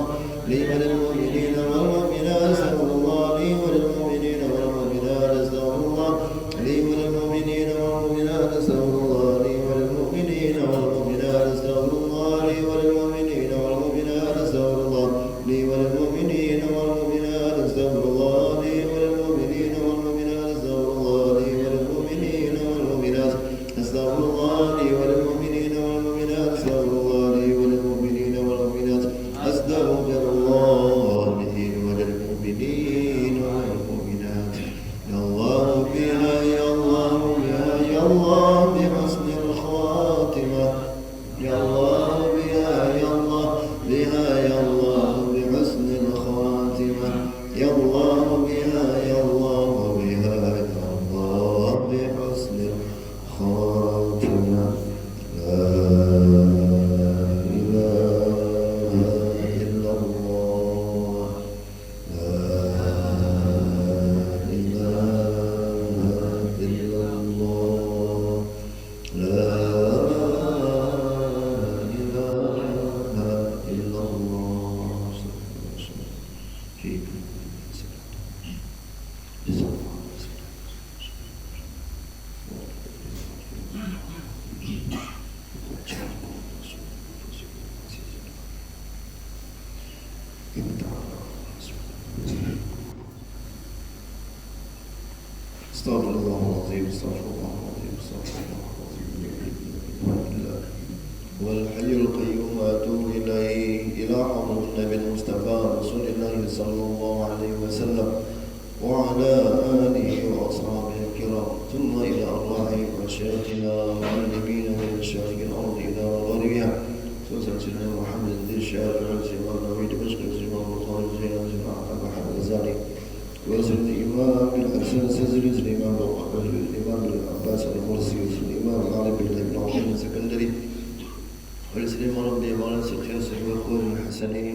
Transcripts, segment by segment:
الله لي وللمؤمنين والمؤمنات استغفر الله لي وللمؤمنين والمؤمنات استغفر الله لي وللمؤمنين والمؤمنات استغفر الله لي وللمؤمنين والمؤمنات استغفر الله لي وللمؤمنين والمؤمنات استغفر الله لي وللمؤمنين والمؤمنات استغفر الله لي وللمؤمنين والمؤمنات استغفر الله لي وللمؤمنين والمؤمنات استغفر الله لي وللمؤمنين والمؤمنات استغفر الله لي وللمؤمنين والمؤمنات استغفر الله لي وللمؤمنين والمؤمنات يا الله بها يا الله بها يا الله بحسن الخاتمة يا الله بها يا الله بها يا الله بحسن الخاتمة يا الله بها يا الله بها يا الله بحسن الخاتمة لا إله إلا الله لا إله إلا الله لا إله إلا الله استغفر الله العظيم استغفر الله العظيم استغفر الله العظيم هو الحي القيوم وأتوب إليه إلى حضرة النبي المصطفى رسول الله صلى الله عليه وسلم وعلى آله وأصحابه الكرام ثم إلى أرواح مشايخنا ومعلمينا من مشايخ الأرض إلى مغاربها سيدنا محمد بن الشافعي سيدنا النبي دمشق سيدنا البخاري سيدنا أبو حامد الغزالي وسيد الإمام الحسن السزري الإمام الإمام العباس المرسي الإمام العرب بن عثمان السكندري والسلام ربي مولانا الشيخ ياسر الخوي الحسني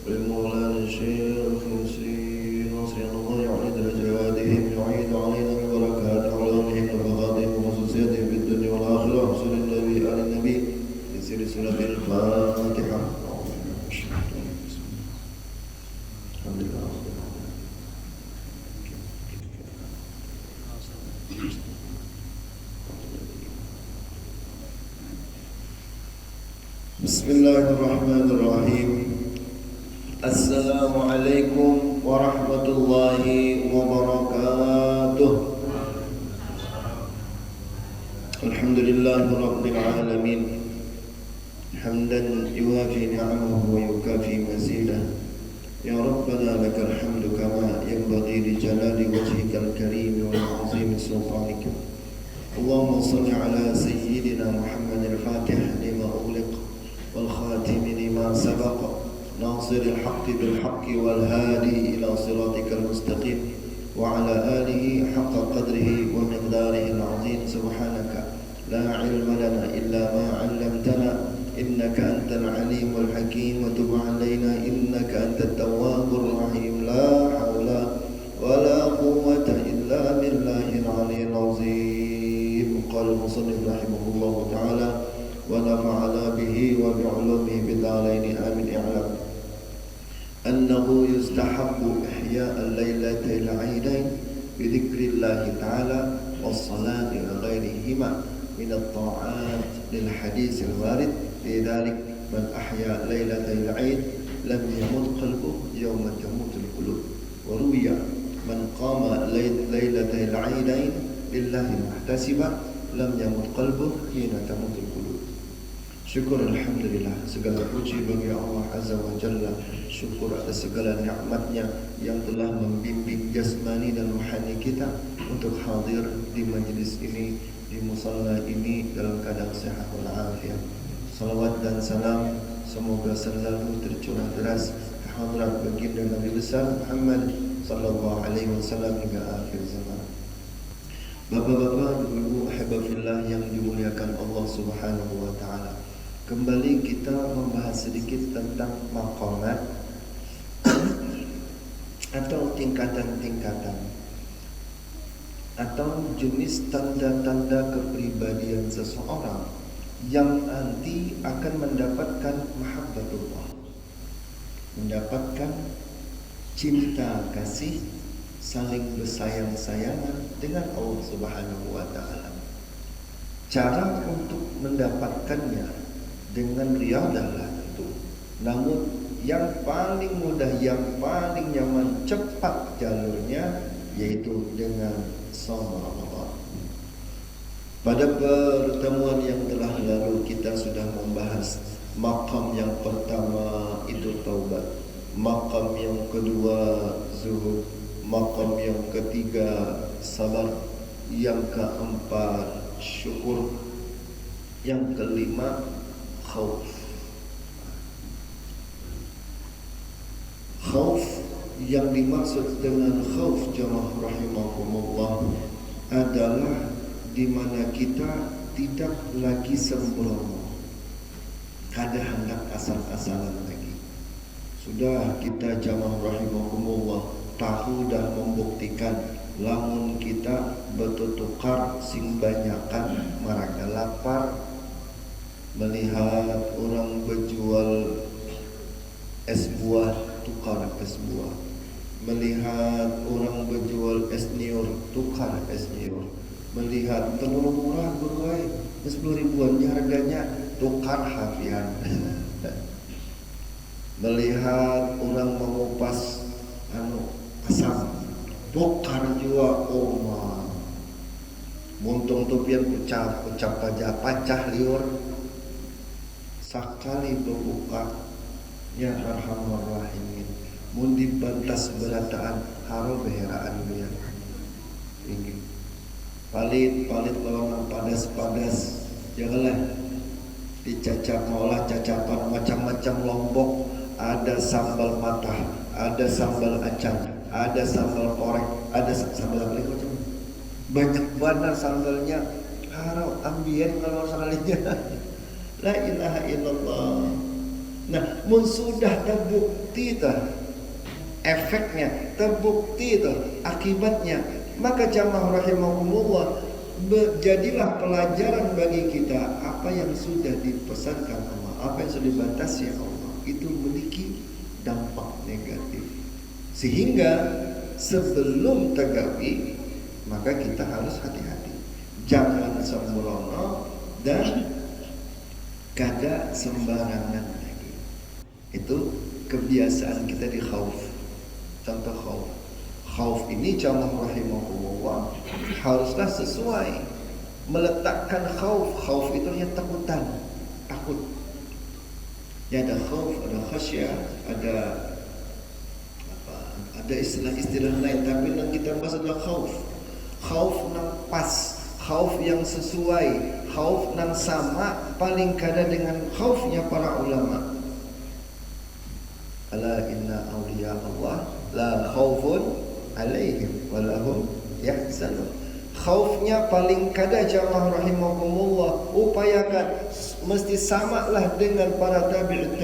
والمولانا الشيخ ياسر ناصر الله يعيد لجوادهم يعيد علينا ببركات علامهم وفقاتهم وخصوصياتهم في الدنيا والآخرة رسول النبي آل النبي في سورة الفاتحة الحمد لله بسم الله الرحمن الرحيم السلام عليكم ورحمة الله وبركاته الحمد لله رب العالمين حمدا يوافي نعمه ويكافي مزيده يا ربنا لك الحمد كما ينبغي لجلال وجهك الكريم وعظيم سلطانك اللهم صل على سيدنا محمد الفاتح لما أغلق والخاتم لما سبق ناصر الحق بالحق والهادي إلى صراطك المستقيم وعلى آله حق قدره ومقداره العظيم سبحانك لا علم لنا إلا ما علمتنا إنك أنت العليم الحكيم وتب علينا إنك أنت التواب الرحيم لا حول ولا قوة إلا بالله العلي العظيم قال المصنف رحمه الله تعالى ونفعنا به وبعلومه بالدارين آمين اعلم أنه يستحب إحياء الليلتين العيدين بذكر الله تعالى والصلاة وغيرهما من الطاعات للحديث الوارد في ذلك من أحيا ليلتي العيد لم يمت قلبه يوم تموت القلوب وروي من قام ليلتي العيدين لله محتسبا لم يمت قلبه حين تموت القلوب. Syukur alhamdulillah, segala puji bagi Allah Azza wa Jalla. Syukur atas segala nikmatnya yang telah membimbing jasmani dan rohani kita untuk hadir di majlis ini, di musalla ini dalam keadaan sehat walafiat. Salawat dan salam semoga selalu tercurah deras ke hadrat baginda Nabi besar Muhammad sallallahu alaihi wasallam hingga akhir zaman. Bapak-bapak, ibu-ibu, ahibafillah yang dimuliakan Allah Subhanahu wa taala. Kembali kita membahas sedikit tentang maqamat atau tingkatan-tingkatan atau jenis tanda-tanda kepribadian seseorang yang nanti akan mendapatkan mahabbatullah. mendapatkan cinta kasih, saling bersayang-sayangan dengan Allah Subhanahu wa taala. Cara untuk mendapatkannya dengan riadah itu. Namun yang paling mudah, yang paling nyaman, cepat jalurnya yaitu dengan shaum Ramadan. Pada pertemuan yang telah lalu kita sudah membahas maqam yang pertama itu taubat, maqam yang kedua zuhud, maqam yang ketiga sabar, yang keempat syukur, yang kelima khauf. Khauf yang dimaksud dengan khauf jamaah rahimakumullah adalah di mana kita tidak lagi sembrono, kada hendak asal-asalan lagi. Sudah kita jamaah rahimakumullah tahu dan membuktikan lamun kita bertukar sing banyakan maraga lapar, melihat orang berjual es buah tukar es buah, melihat orang berjual es niur tukar es niur, melihat telur murah berwai 10 ribuan harganya tukar hafian. Melihat orang mengupas asam tukar jua oma, muntung tupian ucap aja pacah liur. Sakali berbuka ya arhamar rahimin, mun dibantas berataan haro beheraan dia tinggi palit lawan padas janganlah dicacap maulah cacapan macam-macam lombok, ada sambal matah, ada sambal acang, ada sambal korek, ada sambal apa lagi macam banyak banget sambalnya. Haro ambien kalau sekalinya. La ilaha illallah. Nah, mun sudah terbukti efeknya, terbukti akibatnya, maka jamaah rahimakumullah, jadilah pelajaran bagi kita apa yang sudah dipesankan Allah, apa yang sudah dibatasi Allah itu memiliki dampak negatif. Sehingga sebelum tegawi maka kita harus hati-hati, jangan sembrono dan kada sembarangan lagi. Itu kebiasaan kita di khauf. Contoh khauf. Khauf ini jamaah rahimakumullah haruslah sesuai. Meletakkan khauf. Khauf itu hanya takutan, takut. Ya ada khauf, ada khasyah, ada istilah-istilah lain, tapi yang kita bahas adalah khauf. Khauf nang pas, khauf yang sesuai, khauf nang sama paling kada dengan khaufnya para ulama. Ala inna awliya Allah la khaufun alaihim wa lahum yahzanun. Khaufnya paling kada jamaah rahimakumullah, upayakan mesti samalah dengan para tabi'in,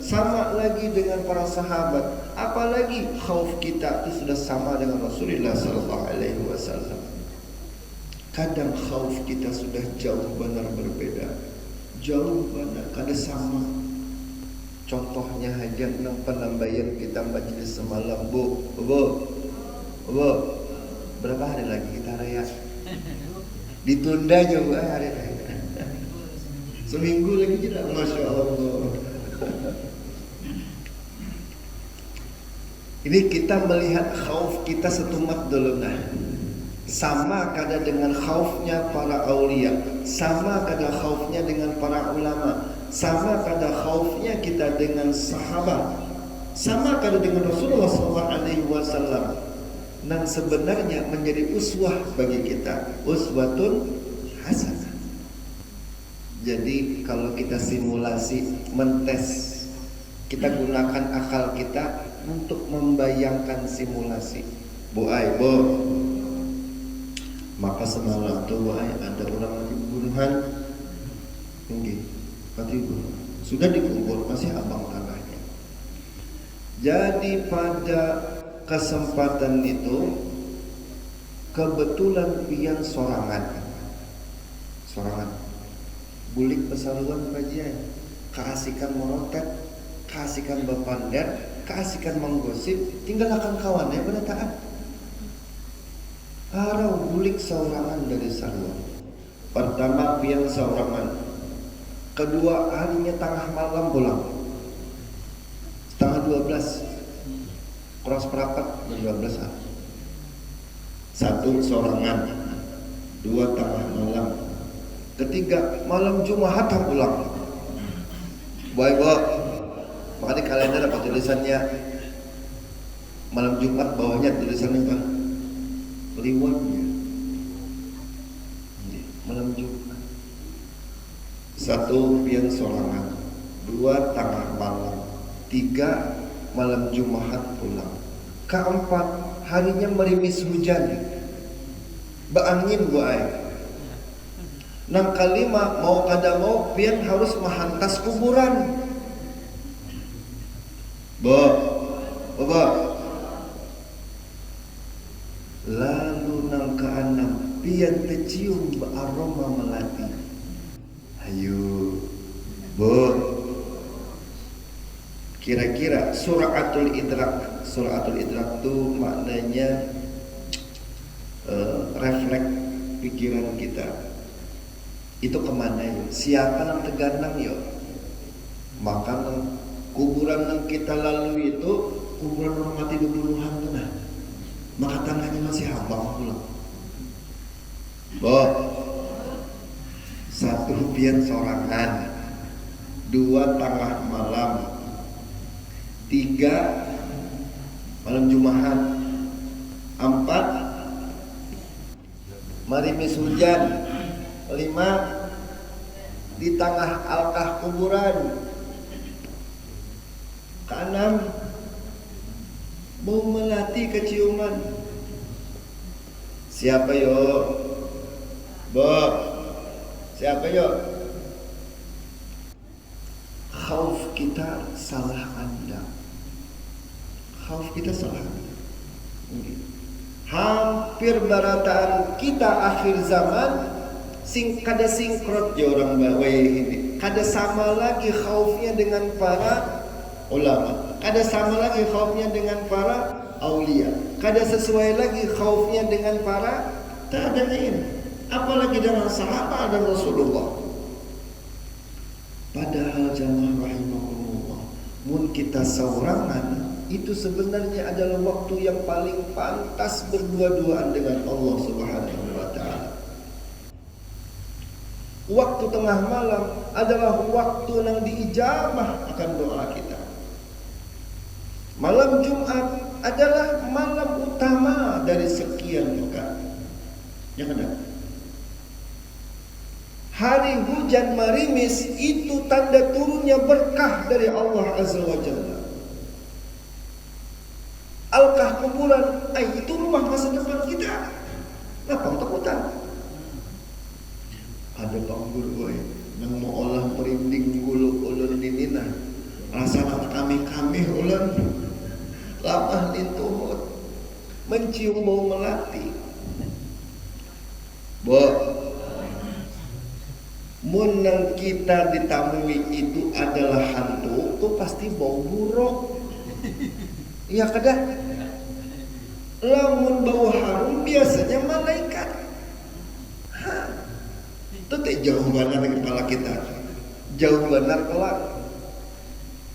sama lagi dengan para sahabat. Apalagi khauf kita itu sudah sama dengan Rasulullah sallallahu alaihi wasallam. Kadang khauf kita sudah jauh benar berbeda, jauh benar kada sama. Contohnya aja nang penambahan kita majelis semalam, Bu, berapa hari lagi kita raya? Ditunda juga hari raya. Seminggu lagi tidak, masya Allah. Ini kita melihat khauf kita setumat dulu nah. Sama kada dengan khaufnya para aulia, sama kada khaufnya dengan para ulama, sama kada khaufnya kita dengan sahabat, sama kada dengan Rasulullah SAW. Yang sebenarnya menjadi uswah bagi kita, uswatun hasanah. Jadi kalau kita simulasi, mentes, kita gunakan akal kita untuk membayangkan simulasi. Bu, maka semalam tuh ada orang lagi bunuhan, mati bunuh, sudah dikubur masih abang tanahnya. Jadi pada kesempatan itu kebetulan pian sorangan bulik pesaluan kajian keasikan morotet keasikan bepander, keasikan menggosip, tinggalkan kawannya pada taat. Harau bulik saurangan dari sarwa. Pertama pian saurangan. Kedua harinya tengah malam pulang. Setengah 12. Kurang seperempat 12 an. Satu sorangan. Dua tengah malam. Ketiga malam Jumat pulang. Baik, maka di kalender apa tulisannya malam Jumat, bawahnya tulisannya kan kliwonnya malam Jumat. Satu pian sorangan, dua tengah malam, tiga malam Jumat pulang. Keempat harinya merimis hujan, beangin buai. Nang kelima mau kada mau pian harus menghantas kuburan. Baba. Lalu nang keenam pian tercium aroma melati. Ayo, kira-kira suratul idrak. Suratul idrak itu maknanya refleks pikiran kita. Itu kemana ya? Siapa yang terganang ya? Maka kuburan yang kita lalui itu kuburan orang mati 20-an tuh nah. Maka tangannya masih habang pulang. Satu pian sorangan, dua tengah malam, tiga malam Jumat, empat marimis hujan, lima di tengah alkah kuburan, keenam mau melatih keciuman. Siapa yo? Siapa yo? Khauf kita salah anda. Khauf kita salah anda. Hampir barataan kita akhir zaman kada singkrot ya orang bawah ini. Kada sama lagi khaufnya dengan para ulama. Kada sama lagi khaufnya dengan para aulia. Kada sesuai lagi khaufnya dengan para tabi'in. Apalagi dengan sahabat dan Rasulullah. Padahal jamaah rahimahullah, mun kita saurangan itu sebenarnya adalah waktu yang paling pantas berdua-duaan dengan Allah Subhanahu wa taala. Waktu tengah malam adalah waktu yang diijabah akan doa kita. Malam Jumat adalah malam utama dari sekian pekan. Yang ada. Hari hujan marimis itu tanda turunnya berkah dari Allah Azza wa Jalla. Alkah kuburan, itu rumah masa depan kita. Kenapa takutan? Ada panggur gue yang mau olah merinding gulung ulun dinina. Rasanya kami ulun lamah lintuhut mencium bau melati. Mun yang kita ditamui itu adalah hantu, itu pasti bau buruk. Iya kada? Lamun bau harum biasanya malaikat. Itu jauh benar kepala kita. Jauh benar kelak.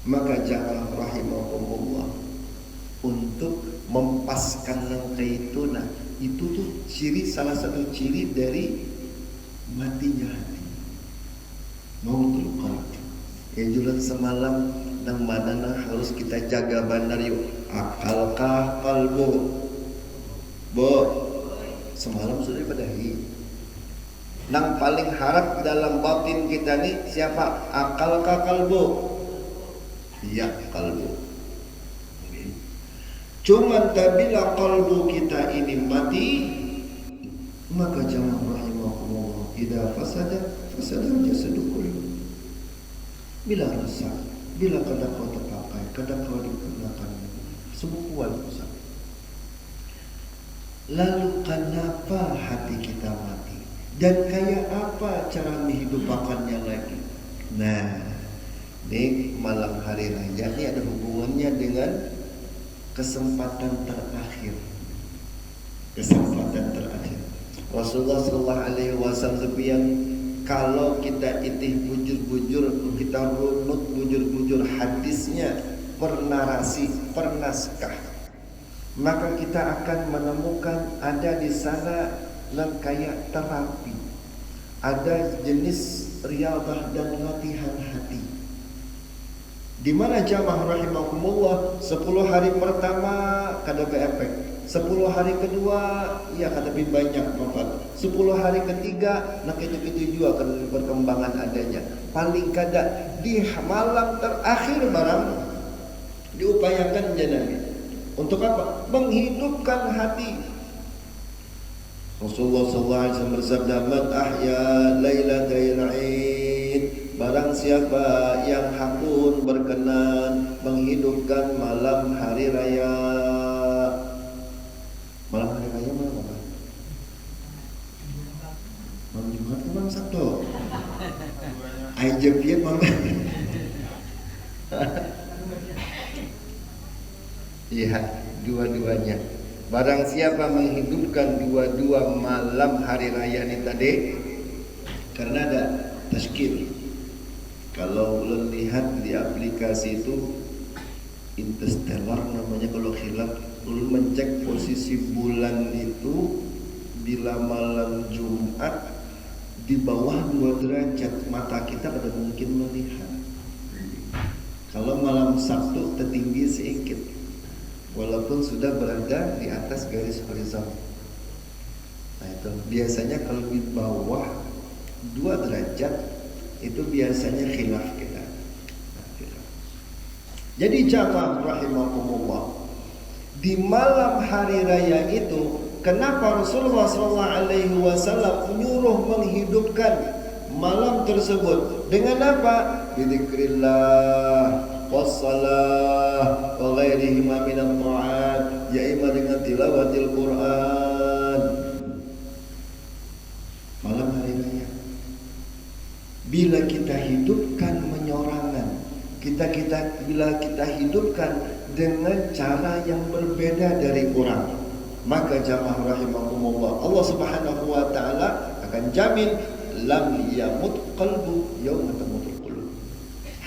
Maka jangan rahimahumullah untuk mempaskan langkaituna. Itu tuh salah satu ciri dari matinya hati. Mautul qalb. Ya julan semalam nang mana harus kita jaga benar yuk. Akalkah kalbu? Semalam sudah padahi. Nang paling harap dalam batin kita nih siapa? Akalkah kalbu? Iya kalbu. Cuman tabila kalbu kita ini mati, maka jangan rahimahullah idza fasada jasadu kullu. Bila rusak, bila kada kau terpakai, kada kau digunakan, semua kuat rusak. Lalu kenapa hati kita mati? Dan kayak apa cara menghidupakannya lagi? Nah, Di malam hari raya ini ada hubungannya dengan kesempatan terakhir. Kesempatan terakhir. Rasulullah Shallallahu Alaihi Wasallam yang kalau kita itih bujur-bujur, kita runut bujur-bujur hadisnya, per narasi, per naskah, maka kita akan menemukan ada di sana yang kayak terapi, ada jenis riyadhah dan latihan hati. Di mana jamaah rahimakumullah 10 hari pertama kada efek, 10 hari kedua ya kada banyak manfaat, 10 hari ketiga nak itu juga kada perkembangan adanya. Paling kada di malam terakhir barang diupayakan jangan. Untuk apa? Menghidupkan hati. Rasulullah SAW bersabda, "Man ahya lailatal Id." Barang siapa yang hakun berkenan menghidupkan malam hari raya. Malam hari raya malam apa? Malam Jumat ke malam Sabtu? Aja pian malam. Iya, dua-duanya. Barang siapa menghidupkan dua-dua malam hari raya ini tadi, karena ada tashkil. Kalau ulun lihat di aplikasi itu Interstellar namanya, kalau khilaf ulun mencek posisi bulan itu bila malam Jumat di bawah 2 derajat, mata kita pada mungkin melihat. Kalau malam Sabtu tertinggi sedikit, walaupun sudah berada di atas garis horizon. Nah itu biasanya kalau di bawah 2 derajat itu biasanya khilaf kita. Jadi jamaah rahimakumullah, di malam hari raya itu kenapa Rasulullah SAW menyuruh menghidupkan malam tersebut dengan apa? Bidzikrillah wassalah wa ghairihima minat ta'at, yaitu dengan tilawatil Quran. Malam hari raya bila kita hidupkan menyorangan, bila kita hidupkan dengan cara yang berbeda dari orang, maka jamaah rahimakumullah, Allah Subhanahu wa taala akan jamin lam yamut qalbu yauma tamutul qulub.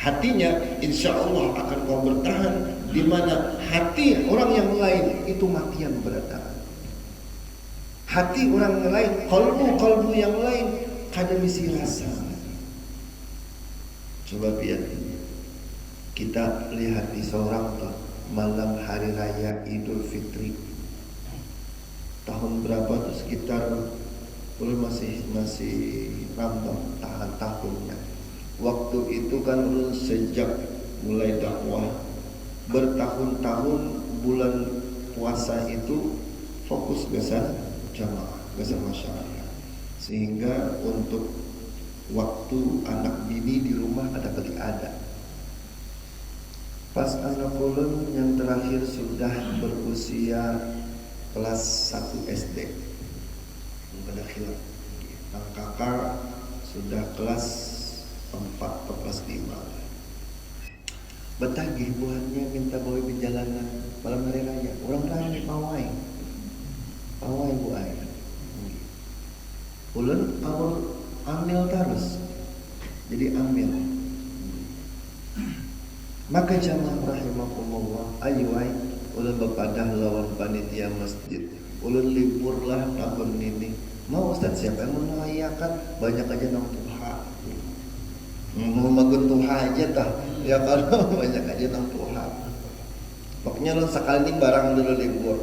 Hatinya insyaallah akan mau bertahan, di mana hati orang yang lain itu matian bertahan. Hati orang lain, kalbu yang lain kada misi rasa. Coba lihat, kita lihat di seorang tuh malam hari raya Idul Fitri tahun berapa tuh, sekitar masih rambang tahan tahunnya. Waktu itu kan sejak mulai dakwah bertahun-tahun, bulan puasa itu fokus gasa jamaah, gasa masyarakat, sehingga untuk waktu anak bini di rumah ada. Pas anak ulun yang terakhir sudah berusia kelas 1 SD, pada khilaf. Yang kakak sudah kelas 4 atau kelas 5. Betagih buahnya minta bawa perjalanan malam hari raya. Orang lain pawai buah. Ulun awal ambil terus, jadi ambil. Maka jamaah rahimakumullah, ayuai ulun bepadah lawan panitia masjid. Ulun liburlah tahun ini. Mau Ustaz, siapa yang merayakan? Banyak aja nang tuha. Mau magun tuha aja tah. Ya kalau banyak aja nang tuha. Pokoknya ulun sekali ini barang dulu libur.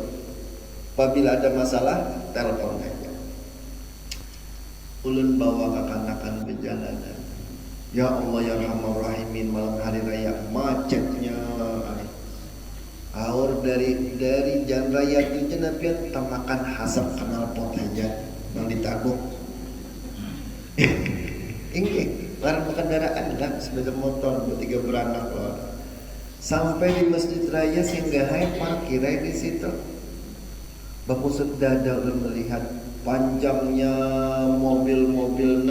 Apabila ada masalah, telepon aja. Ulun bawa kekanakan perjalanan. Ya Allah ya Rahman Rahimin, malam hari raya macetnya. Aur dari jalan raya itu jenapian tamakan hasap kenal pot aja yang ditaguk. Ini barang kendaraan kan sepeda motor bertiga beranak loh. Sampai di masjid raya sehingga parkir di situ. Bapusut dada ulun melihat panjangnya mobil-mobil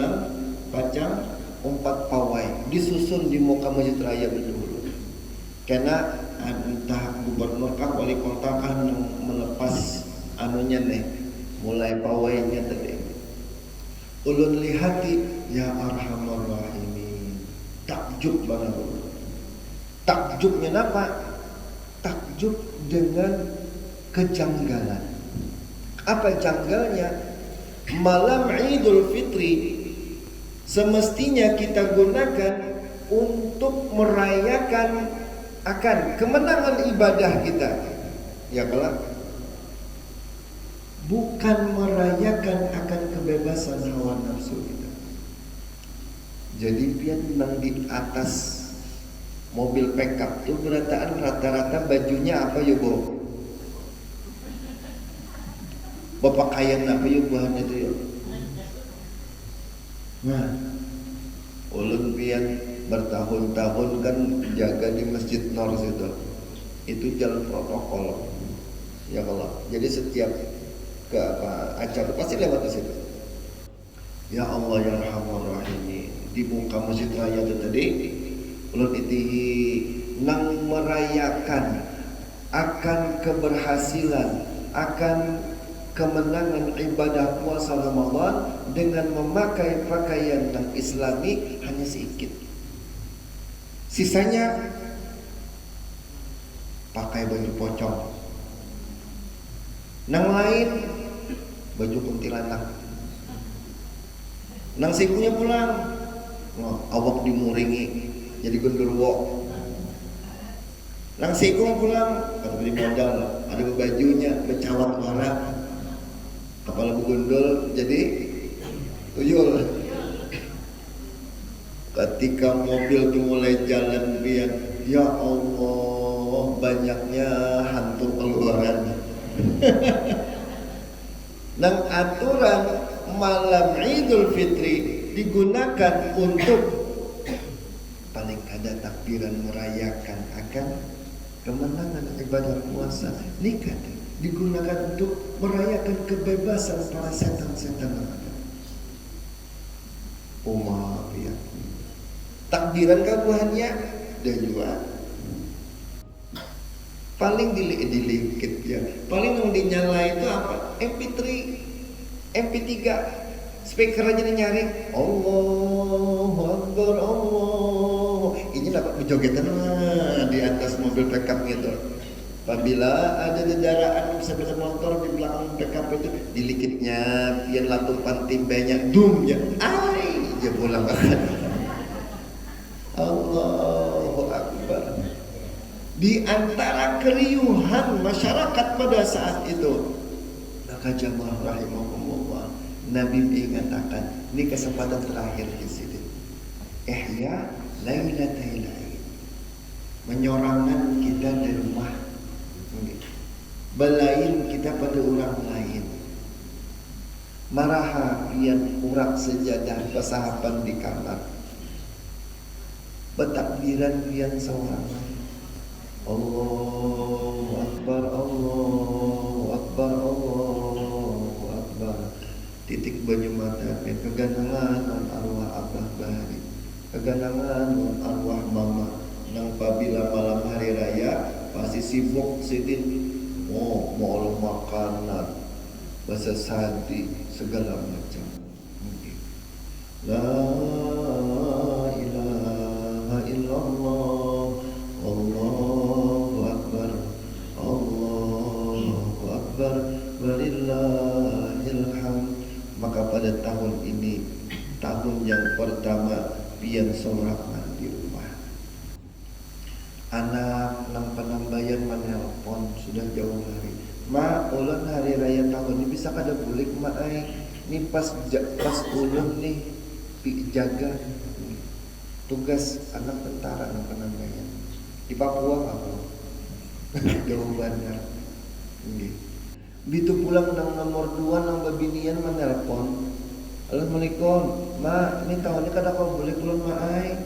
pacang umpat pawai disusun di muka Masjid Raya dulu. Karena entah gubernur kah wali kota kah melepas anunya nih, mulai pawainya tadi. Ulun lihati ya arhamar rahimin. Takjub banget. Takjubnya apa? Takjub dengan kejanggalan. Apa janggalnya? Malam Idul Fitri semestinya kita gunakan untuk merayakan akan kemenangan ibadah kita. Ya kelak. Bukan merayakan akan kebebasan hawa nafsu kita. Jadi pian nang di atas mobil pickup tuh berataan rata-rata bajunya apa ya bu? Bapak kayan apa ya bahan itu ya? Nah, ulun pian bertahun-tahun kan jaga di Masjid Nur situ. Itu jalan protokol. Ya Allah. Jadi setiap ke acara pasti lewat di situ. Ya Allah ya Rahman Rahim. Di muka Masjid Raya itu tadi ulun itihi nang merayakan akan keberhasilan, akan kemenangan ibadah puasa Ramadan dengan memakai pakaian yang islami hanya sedikit. Sisanya pakai baju pocong. Nang lain baju kuntilanak. Nang sikunya pulang, awak dimuringi jadi genderuwo. Nang sikung pulang, kata beli modal, ada bajunya bercawat warna. Kepala begundul jadi tuyul. Ketika mobil dimulai jalan pian, ya Allah banyaknya hantu keluaran. Nang aturan malam Idul Fitri digunakan untuk paling kada takbiran merayakan akan kemenangan ibadah puasa. Nikah digunakan untuk merayakan kebebasan para setan-setan yang ada. Umar ya. Takbiran kabuhannya dan juga paling dilikit ya. Paling yang dinyala itu apa? MP3, MP3. Speaker aja nyari. Allahu Akbar Allah. Ini dapat berjogetan di atas mobil pickup gitu. Apabila ada kendaraan sepeda motor di belakang pickup itu dilikitnya, pian latupan timbanya, dum ya, ay, dia pulang banget. Allahu Akbar. Di antara keriuhan masyarakat pada saat itu, maka jamaah rahimahumullah, Nabi mengatakan, ini kesempatan terakhir di sini. Ihya lailatul aid. Menyorangkan kita di rumah. Belain kita pada orang lain. Maraha pian urak sejadah pesahapan di kamar. Bertakbiran pian seorang. Allahu Akbar, Allahu Akbar, Allahu Akbar. Titik banyu mata keganangan non arwah abah bahari. Keganangan non arwah mama. Nang pabila malam hari raya pasti sibuk sidin mau makanan, bahasa sadi segala macam. La ilaha illallah, Allahu Akbar, Allahu Akbar, walillahil hamd. Maka pada tahun ini, tahun yang pertama pian sorakan di rumah. Anak nang penambayan menelpon sudah jauh hari. Ma, ulun hari raya tahun ini bisa kada bulik ma ai. Ini pas ulun nih jaga tugas anak tentara nang penambayan di Papua apa? Jauh bandar. Nggih. Bitu pulang nang nomor 2 nang babinian menelpon. Assalamualaikum, ma, ini tahun ini kada kau bulik ulun ma ai.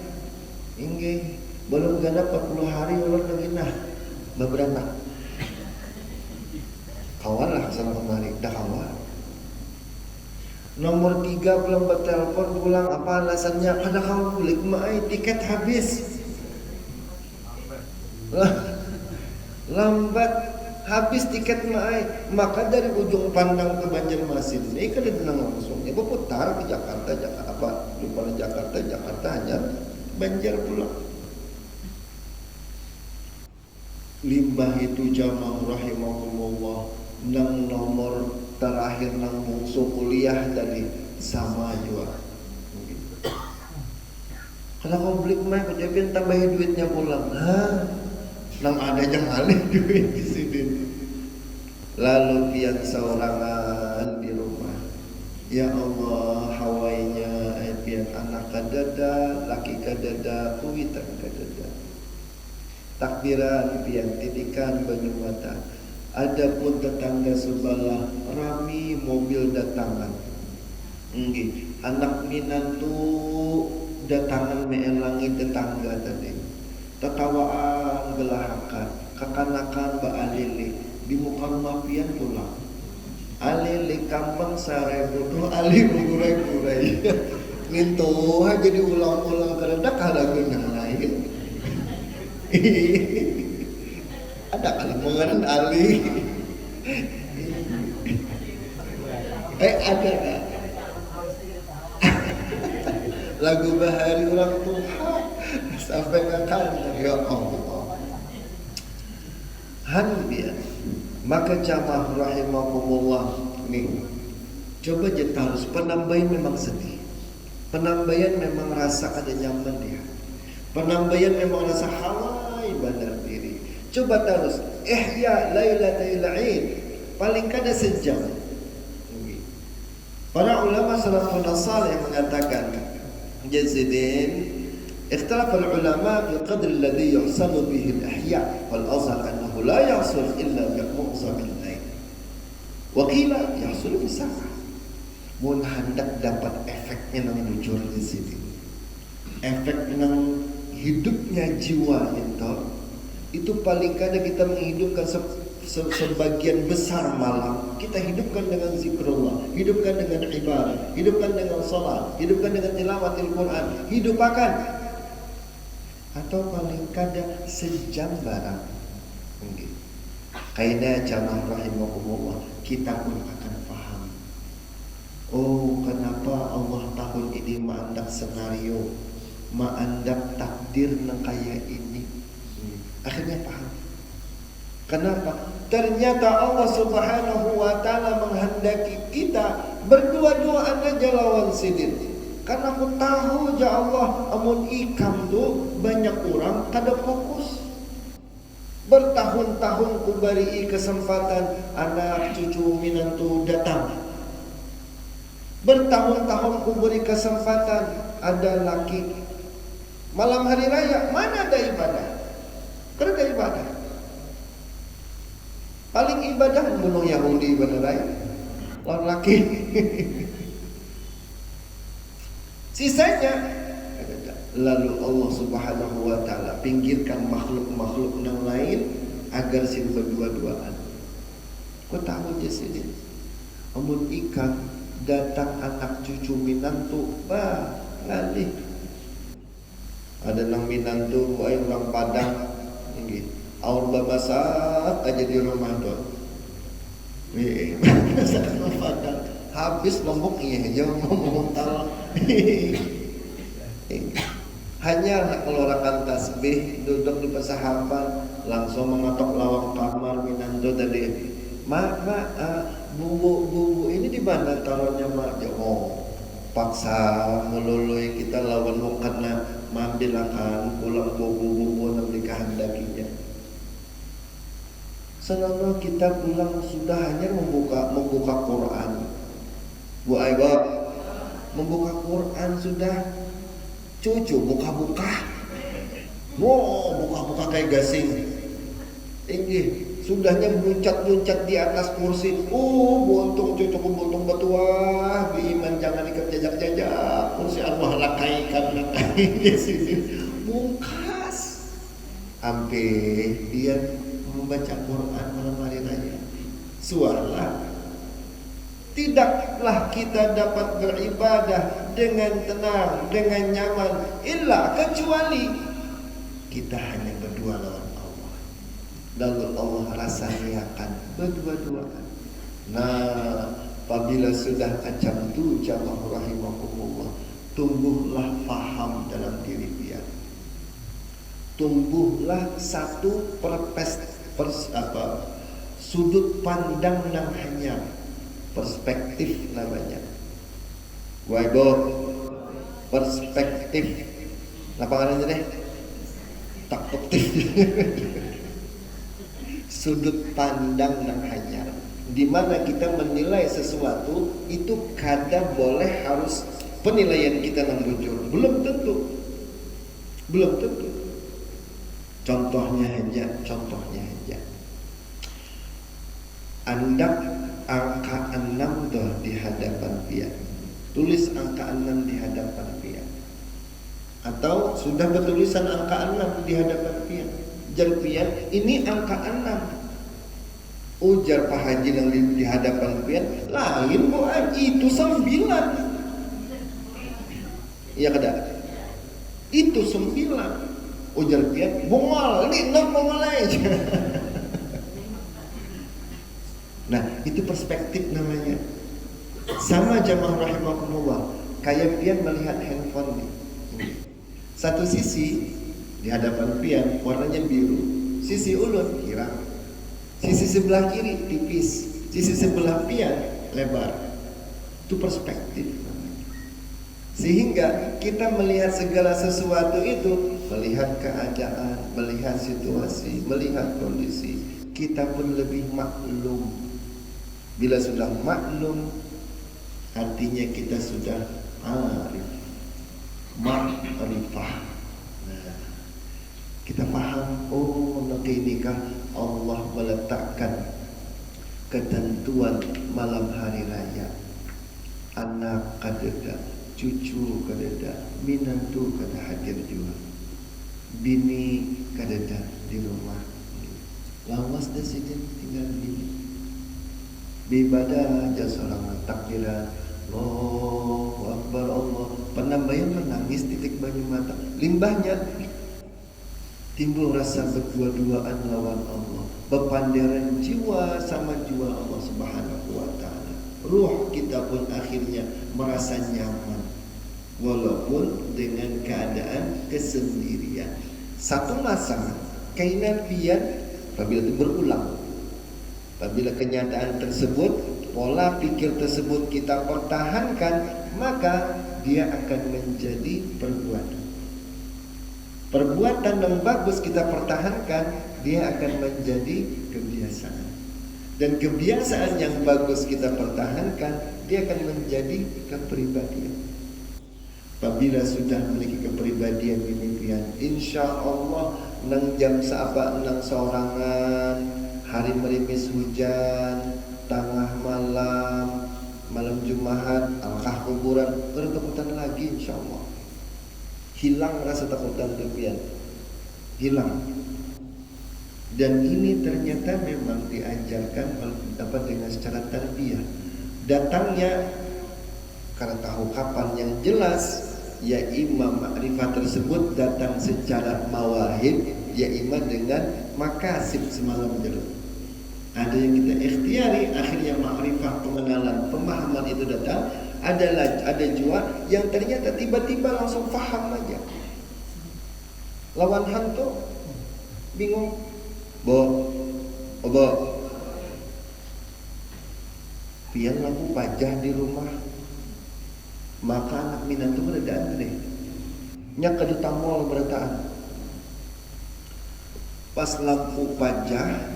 Inggih. Belum genap 40 hari ulun lagi nah beranak. Kawan lah kesana kemari, dah kawan. Nomor 3 belum bertelepon pulang, apa alasannya? Kada kau beli mai tiket habis. Lambat habis tiket mai, maka dari ujung pandang ke Banjarmasin ini kada tenang langsung. Ibu putar ke Jakarta, lupa Jakarta hanya Banjar pulang. Limbah itu jamaah rahimahumullah nang nomor terakhir nang bungsu kuliah tadi sama juga. Kalau kau beli mai kejadian tambahin duitnya pulang. Nang ada yang alih duit di sini. Lalu pian seorangan di rumah. Ya Allah, hawainya pian anak kadada, laki kadada, kuwitan kadada. Takbiran pian titikan banyu mata. Adapun tetangga sebelah rami mobil datangan. Anak minantu datangan meelangi tetangga tadi. Tetawaan belahakan, kekanakan ba alili di muka rumah pian pulang. Alili kampung sarebu tuh ali mengurai-ngurai. Ngintu jadi ulang-ulang karena kada guna lain. Ada kalimangan ali. Ada kan? Lagu bahari orang Tuhan sampai ke kantor. Ya Allah. Hanbian. Maka jamaah rahimahumullah nih. Coba je terus penambahan memang sedih. Penambahan memang rasa ada nyaman dia. Penambahan memang rasa halai benar diri. Coba terus ihya lailatul Aid paling kada sejam. Para ulama salafun salih mengatakan jazidin اختلف العلماء في القدر الذي يحصل به الإحياء والأظهر أنه لا يحصل إلا بمعظم الليل وقيل يحصل بساعة. Mun hendak dapat efeknya nang bujur di sini, efek nang hidupnya jiwa itu paling kada kita menghidupkan sebagian besar malam kita hidupkan dengan zikrullah, hidupkan dengan ibadah, hidupkan dengan salat, hidupkan dengan tilawatil Quran, hidupakan atau paling kada sejam barang. Kaina jamaah rahimahumullah kita pun akan paham. Oh, kenapa Allah tahun ini maandak senario, maandak takdir nang kaya ini. Akhirnya paham. Kenapa? Ternyata Allah Subhanahu wa taala menghendaki kita berdua-duaan aja lawan sidin. Karena aku tahu ya Allah, amun ikam tu banyak orang kada fokus. Bertahun-tahun ku beri kesempatan anak cucu minantu datang. Bertahun-tahun ku beri kesempatan ada laki. Malam hari raya mana ada ibadah? Kada ada ibadah. Paling ibadah bunuh Yahudi benar raya. Lawan laki. Sisanya lalu Allah Subhanahu wa taala pinggirkan makhluk-makhluk yang lain agar sin berdua-duaan. Kau tahu je sini. Amun ikan datang anak cucu minantu, ngalih. Ada nang minantu ay orang Padang tinggi. Aur babasak aja di rumah tu. Masak Padang. Habis lombok iya mau mental. Hanya mengeluarkan tasbih, duduk di pesahapan, langsung mengetok lawang kamar minando tadi. Mak, bubu ini di mana taruhnya mak? Oh, paksa melului kita lawan mau karena mambil akan pulang bubu nanti kehendakinya. Selama kita pulang sudah hanya membuka Quran. Bu Aiba membuka Quran sudah cucu buka-buka kayak gasing tinggi sudahnya meluncat-luncat di atas kursi buntung cucu buntung betua biiman jangan ikat jajak-jajak kursi Allah lakai di sini bungkas sampai dia membaca Quran malam hari raya suara Tidaklah kita dapat beribadah dengan tenang, dengan nyaman, illa kecuali kita hanya berdua lawan Allah. Lalu Allah rasaniakan berdua-duaan. Nah, apabila sudah macam tu jamaah rahimakumullah, tumbuhlah faham dalam diri dia. Tumbuhlah satu sudut pandang yang hanya perspektif namanya. Waibo perspektif. Apa namanya deh? Taktif. Sudut pandang yang hanya, di mana kita menilai sesuatu itu kadang boleh harus penilaian kita yang bujur. Belum tentu. Contohnya aja. Anda angka 6 dah di hadapan pian. Tulis angka 6 di hadapan pian. Atau sudah bertulisan angka 6 di hadapan pian. Jar pian, ini angka 6. Ujar Pak Haji yang di hadapan pian, lain Bu Haji itu 9. Iya kada? Itu 9. Ujar pian, bungal, ini 6 bungal aja. Nah, itu perspektif namanya. Sama jamaah rahimakumullah, kayak pian melihat handphone nih. Satu sisi di hadapan pian warnanya biru, sisi ulun kirang. Sisi sebelah kiri tipis, sisi sebelah pian lebar. Itu perspektif namanya. Sehingga kita melihat segala sesuatu itu, melihat keadaan, melihat situasi, melihat kondisi, kita pun lebih maklum. Bila sudah maklum, artinya kita sudah arif, ma'rifah. Nah, kita paham, oh nanti inikah Allah meletakkan ketentuan malam hari raya. Anak kadeda, cucu kadeda, minantu kada hadir juga, bini kadeda di rumah. Lawas dah sini tinggal bini. Beribadah aja seorang takbiran, Allahu Akbar Allah. Penambahan menangis titik banyu mata. Limbahnya timbul rasa berdua-duaan lawan Allah. Bepanderan jiwa sama jiwa Allah Subhanahu wa taala. Ruh kita pun akhirnya merasa nyaman walaupun dengan keadaan kesendirian. Satu masa kainan pian apabila itu berulang. Apabila kenyataan tersebut, pola pikir tersebut kita pertahankan, maka dia akan menjadi perbuatan. Perbuatan yang bagus kita pertahankan, dia akan menjadi kebiasaan. Dan kebiasaan yang bagus kita pertahankan, dia akan menjadi kepribadian. Apabila sudah memiliki kepribadian ini, insya Allah nang jam saaba nang sorangan, hari merimis hujan, tengah malam, malam Jumat, alkah kuburan, bertakutan lagi insya Allah. Hilang rasa takutan kepian, hilang. Dan ini ternyata memang diajarkan dengan secara tarbiyah. Datangnya karena tahu kapan yang jelas, ya imam ma'rifah tersebut datang secara mawahib, ya imam dengan makasib semalam dulu. Ada yang kita ikhtiari, akhirnya ma'rifah, pengenalan, pemahaman itu datang. Ada juga yang ternyata tiba-tiba langsung faham aja. Lawan hantu bingung, Bo, pian lampu pajah di rumah, maka anak minantu beredaan deh. Nyak ke tamol beretaan. Pas lampu pajah,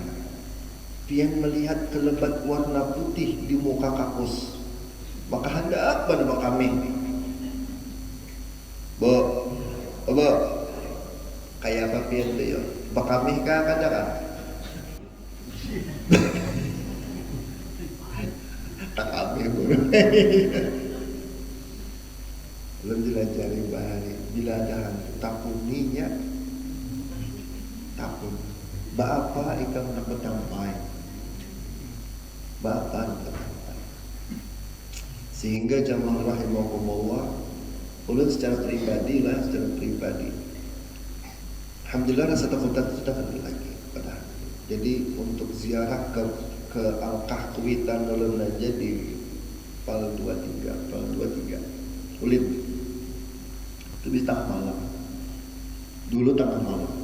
pian melihat kelebat warna putih di muka kakus. Maka hendak pada kami, Bo, kayak apa pian tu yo? Bakami kah kadang? Tak kami bro. Belum jelajari bahari. Bila ada hantu tapuninya, tapun. Baapa ikan nak bertampai. Baapa nak bertampai. Sehingga jamaah rahimakumullah, ulun secara pribadi, alhamdulillah rasa takutan itu sudah kembali lagi pada. Jadi untuk ziarah ke Alkah Kuitan ulun aja di Pal 23 ulin itu bisa tengah malam. Dulu tengah malam,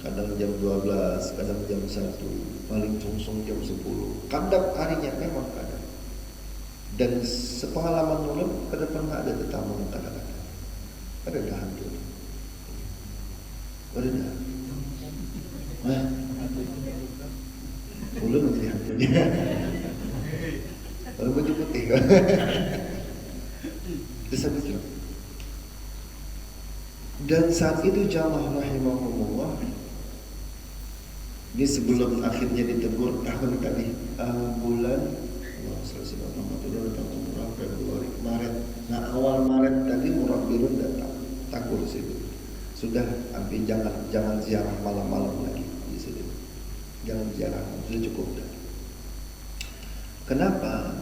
kadang jam 12, kadang jam 1, paling sungsung jam 10. Kadang harinya memang kadang. Dan sepengalaman ulun kada pernah ada tetamu kadang-kadang. Ada dah hantu. Ada dah. Ulun menjadi hantunya. Orang baju putih. Itu satu. Dan saat itu jamaah rahimahumullah, ini sebelum akhirnya ditegur tahun tadi, bulan Februari, Maret. Nah awal Maret tadi Murabbirun datang, takut situ. Sudah hampir jangan ziarah malam-malam lagi di situ. Jangan ziarah, sudah cukup dah. Kenapa?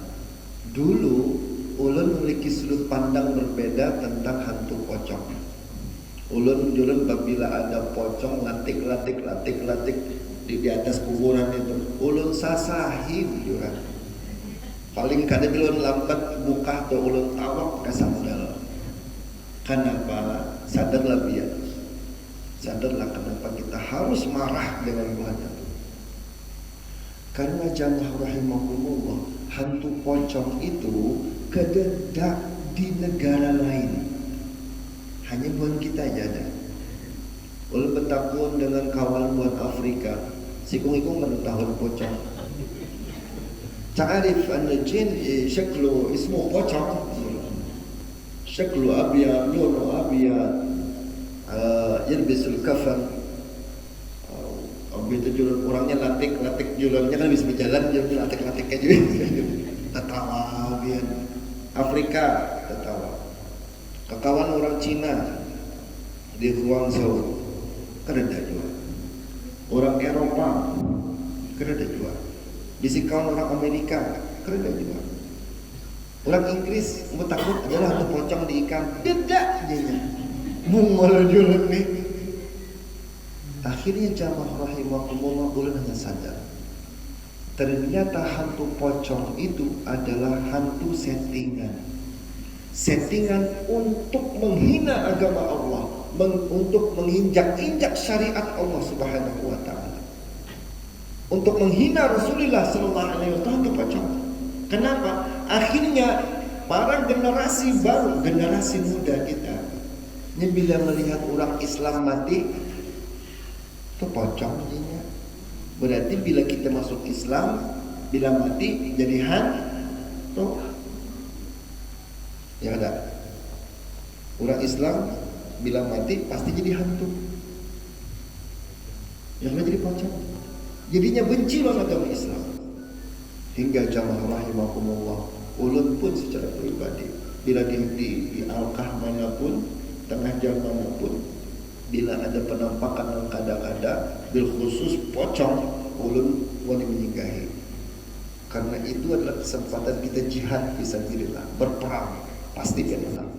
Dulu ulun memiliki sudut pandang berbeda tentang hantu pocong. Ulun apabila ada pocong latik di atas kuburan itu, ulun sasahin juran. Paling kada bilon lambat buka atau ulun tawak ke sandal. Kenapa? Sadarlah biar. Sadarlah kenapa kita harus marah dengan Tuhan itu. Karena jamaah rahimakumullah, hantu pocong itu kededak di negara lain. Hanya buat kita aja ada. Ulun bertakun dengan kawan buat Afrika, sikung-ikung tahun pocong. تعرف أن الجن شكله اسمه قطع شكله أبيض لونه أبيض يلبس الكفن begitu julur orangnya latik julurnya kan bisa berjalan jadi latik aja tertawa biar Afrika tertawa kawan orang Cina di Guangzhou kan ada jual orang Eropa kan ada jual bisi kawan orang Amerika kerja juga. Orang Inggris mau takut adalah hantu pocong di ikan. Dedak jadinya. Mungol julun nih. Akhirnya jamaah rahimakumullah ulun hanya sadar. Ternyata hantu pocong itu adalah hantu settingan. Settingan untuk menghina agama Allah, untuk menginjak-injak syariat Allah Subhanahu wa taala. Untuk menghina Rasulullah sallallahu alaihi wasallam itu pocong. Kenapa? Akhirnya para generasi baru, generasi muda kita, ini bila melihat orang Islam mati, itu pocong jadinya. Berarti bila kita masuk Islam, bila mati jadi hantu. Ya ada. Orang Islam bila mati pasti jadi hantu. Yang jadi pocong. Jadinya benci banget sama Islam. Hingga jamaah rahimakumullah, ulun pun secara pribadi bila di Alkah manapun, tengah jam manapun, bila ada penampakan yang kada-kada, bil khusus pocong, ulun wani menyinggahi. Karena itu adalah kesempatan kita jihad fisabilillah, berperang, pasti dia menang.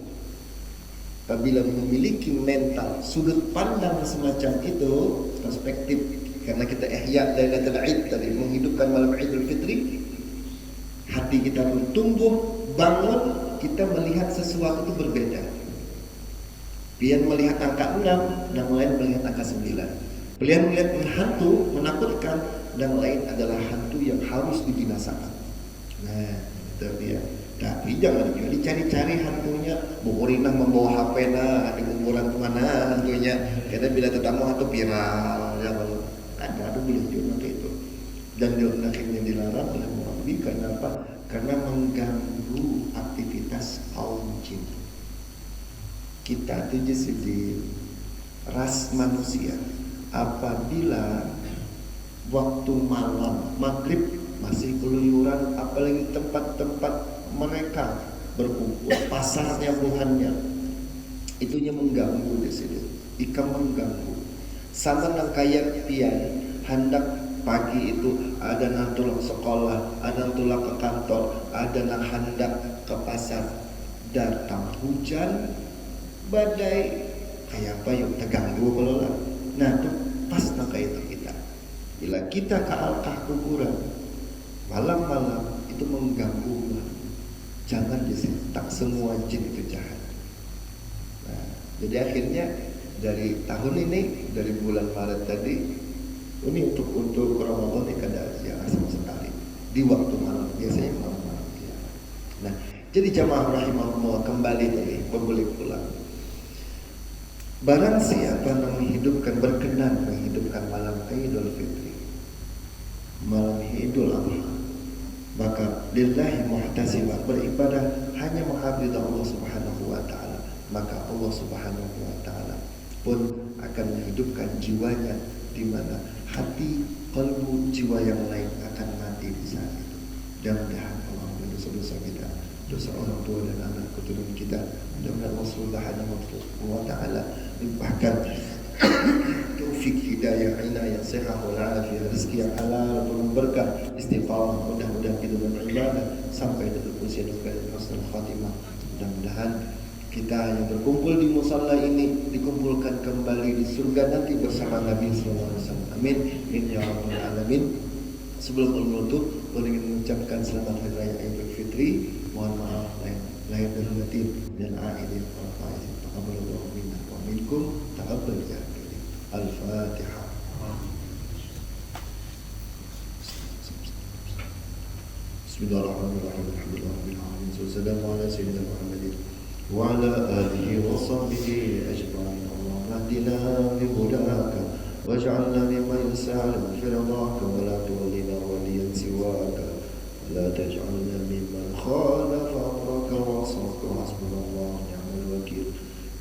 Apabila memiliki mental sudut pandang semacam itu, perspektif. Karena kita ihya Lailatul Id tadi, menghidupkan malam Idul Fitri, hati kita pun tumbuh, bangun, kita melihat sesuatu itu berbeda. Pian melihat angka 6, yang lain melihat angka 9. Pian melihat hantu menakutkan, dan lain adalah hantu yang harus dibinasakan. Nah, itu dia. Tapi jangan juga dicari-cari hantunya. Bukurinah membawa HP di kuburan kemana hantunya. Karena bila tetamu hantu viral, jangan ada boleh juga itu. Dan akhirnya dilarang oleh Nabi. Kenapa? Karena mengganggu aktivitas kaum jin. Kita itu jadi ras manusia. Apabila waktu malam maghrib masih keluyuran, apalagi tempat-tempat mereka berkumpul, pasarnya buhannya, itunya mengganggu di sini. Ikan mengganggu. Sama nang kayak pian hendak pagi itu ada nang tulak sekolah, ada nang tulak ke kantor, ada nang hendak ke pasar. Datang hujan, badai, kayak apa yuk terganggu kalau lah. Nah itu pas nang kayak itu kita. Bila kita ke alkah kuburan malam-malam itu mengganggu. Jangan disentak, semua jin itu jahat. Nah, jadi akhirnya dari tahun ini, dari bulan Maret tadi, ini untuk Ramadan ini kada ziarah sama sekali di waktu malam, biasanya malam-malam ya. Nah, jadi jamaah rahimahullah kembali tadi boleh pulang. Barang siapa yang menghidupkan, berkenan menghidupkan malam Idul Fitri, malam Idul Adha, maka lillahi muhtasibah, beribadah hanya mengabdi Allah Subhanahu wa taala, maka Allah Subhanahu wa taala pun akan menghidupkan jiwanya, di mana hati, kalbu, jiwa yang lain akan mati di saat itu. Mudah-mudahan Allah mengampuni dosa-dosa kita, dosa orang tua dan anak keturunan kita. Mudah-mudahan Allah Subhanahu wa taala limpahkan taufik, hidayah, inayah, sehat, walafiat, rezeki yang halal, penuh berkah, istiqamah. Mudah-mudahan kita beribadah sampai tutup usia dan husnul khatimah. Mudah-mudahan kita yang berkumpul di musalla ini dikumpulkan kembali di surga nanti bersama Nabi sallallahu alaihi wasallam. Amin. Amin ya rabbal alamin. Sebelum menutup, boleh mengucapkan selamat hari raya Idul Fitri. Mohon maaf lahir dan batin dan aidin wal faizin. Taqabbalallahu minna wa minkum. Taqabbal ya. Al-Fatihah. Bismillahirrahmanirrahim. Alhamdulillahirabbil alamin. Wassalamu ala sayyidina Muhammadin wa ala alihi wa sahbihi ajma'in. Allahumma hdina bi hudaka waj'alna mimman yas'alu fi ridaka wa la tuwallina waliyan siwaka wa la taj'alna mimman khalafa amraka wa asaka. Hasbunallahu wa ni'mal wakeel.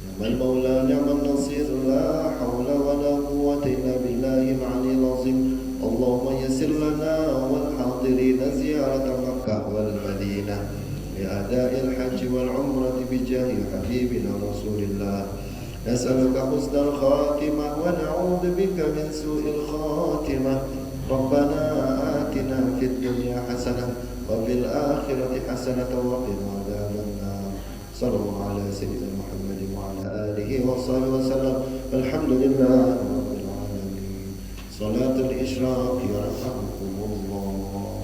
Ni'mal maula ni'man nasir. La hawla wa la quwwata illa billahil aliyyil azim. Allahumma yassir lana wal hadirina ziyarata Makkah wal Madinah li ada'il hajj wal umrah bi jahi habibina Rasulillah. Nas'aluka husnal khatimah wa na'udzu bika min su'il khatimah. Rabbana atina fid dunya hasanah wa fil akhirati hasanah wa qina adzaban nar. Sallallahu ala sayyidina Muhammadin wa ala alihi wa sahbihi wa sallam. Alhamdulillah. صلاة الإشراق يرحمكم الله.